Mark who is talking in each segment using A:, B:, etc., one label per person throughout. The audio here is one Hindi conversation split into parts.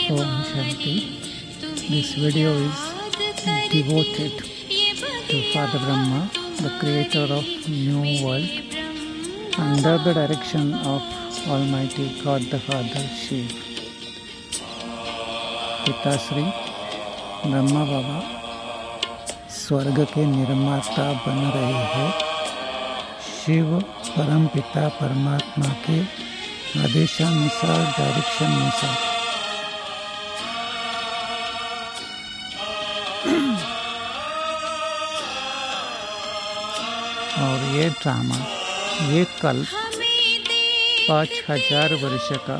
A: Om Shanti. This video is devoted to Father Brahma, the creator of new world, under the direction of Almighty God the Father Shiv. पिताश्री ब्रह्मा बाबा स्वर्ग के निर्माता बन रहे हैं। शिव परम पिता परमात्मा के आदेशानुसार, डायरेक्शन अनुसार। और ये ड्रामा, ये कल्प 5000 वर्ष का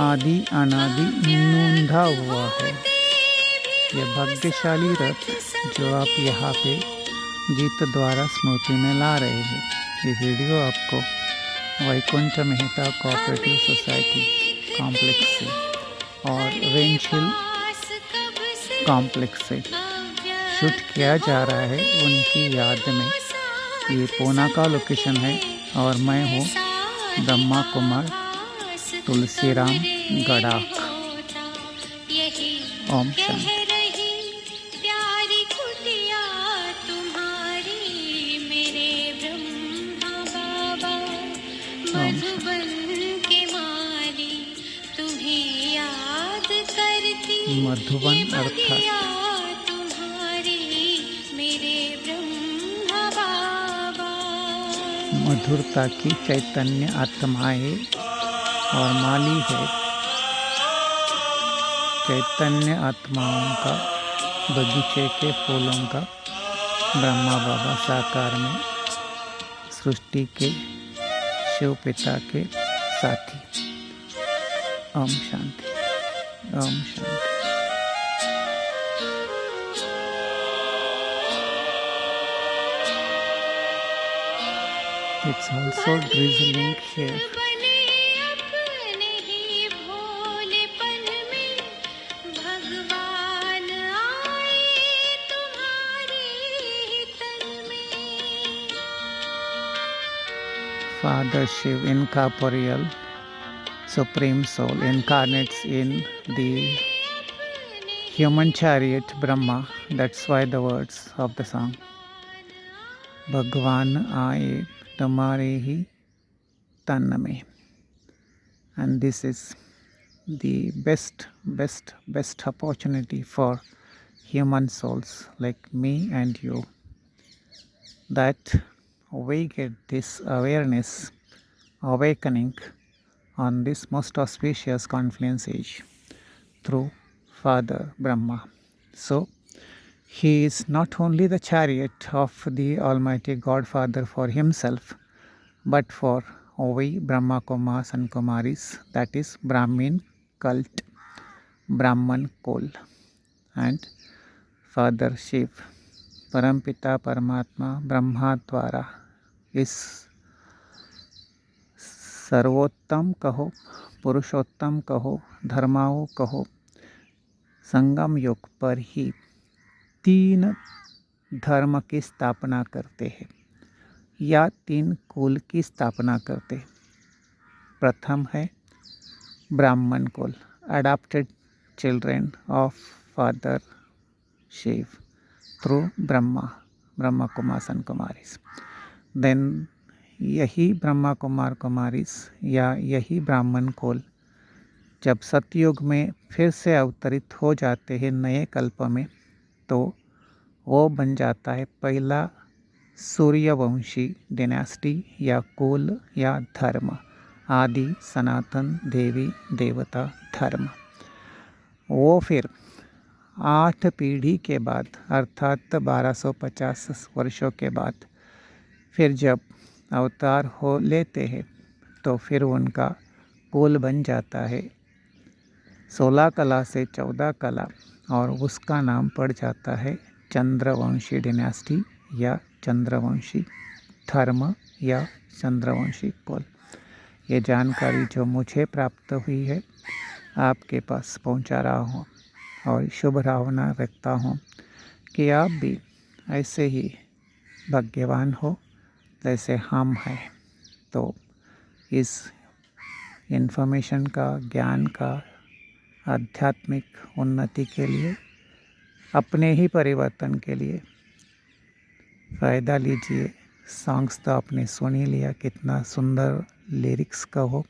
A: आदि अनादि नूंधा हुआ है। यह भाग्यशाली रथ जो आप यहाँ पे गीत द्वारा स्मृति में ला रहे हैं। ये वीडियो आपको Vaikunth Mehta cooperative society complex से और रेंज हिल कॉम्प्लेक्स से शूट किया जा रहा है उनकी याद में। ये पूना का लोकेशन है और मैं हूँ ब्रह्मा कुमार तुलसीराम गड़ाख। ओम शांति। मधुबन अर्थात मधुरता की चैतन्य आत्माएं और माली है चैतन्य आत्माओं का बगीचे के फूलों का ब्रह्मा बाबा साकार में सृष्टि के शिव पिता के साथी। Om Shanti. Om Shanti. It's also drizzling here. Father Shiv, incorporeal Supreme Soul, incarnates in the human chariot Brahma. That's why the words of the song. Bhagwan aaye तुम्हारे ही तन में. And this is the best opportunity for human souls like me and you, that we get this awareness awakening on this most auspicious confluence age through Father Brahma. So he is not only the chariot of the Almighty Godfather for himself, but for we Brahma Kumars and Kumaris, that is Brahmin cult, Brahman Kol, and Father Shiv, Parampita Paramatma Brahma द्वारा इस सर्वोत्तम कहो, पुरुषोत्तम कहो, धर्माओं कहो, संगम युग पर ही 3 धर्म की स्थापना करते हैं या 3 कुल की स्थापना करते हैं। प्रथम है ब्राह्मण कुल, adopted children of father Shiva through Brahma Kumar and Kumaris. Then यही ब्रह्मा कुमार कुमारीज या यही ब्राह्मण कुल जब सतयुग में फिर से अवतरित हो जाते हैं नए कल्प में, तो वो बन जाता है पहला सूर्यवंशी डिनेस्टी या कुल या धर्म, आदि सनातन देवी देवता धर्म। वो फिर 8 पीढ़ी के बाद अर्थात 1250 वर्षों के बाद फिर जब अवतार हो लेते हैं तो फिर उनका कुल बन जाता है 16 कला से 14 कला और उसका नाम पड़ जाता है चंद्रवंशी डिनेस्टी या चंद्रवंशी धर्म या चंद्रवंशी कुल। ये जानकारी जो मुझे प्राप्त हुई है आपके पास पहुंचा रहा हूँ और शुभ भावना रखता हूँ कि आप भी ऐसे ही भाग्यवान हो जैसे हम हैं। तो इस इन्फॉर्मेशन का, ज्ञान का, आध्यात्मिक उन्नति के लिए, अपने ही परिवर्तन के लिए फ़ायदा लीजिए। सॉन्ग्स तो आपने सुन ही लिया, कितना सुंदर लिरिक्स कहो,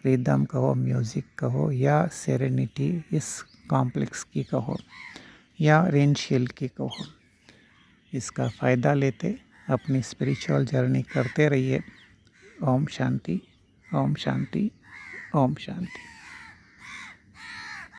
A: रिदम कहो, म्यूज़िक कहो, या सेरेनिटी इस कॉम्प्लेक्स की कहो, या रेनशील्ड की कहो, इसका फ़ायदा लेते अपनी स्पिरिचुअल जर्नी करते रहिए। ओम शांति, ओम शांति, ओम शांति।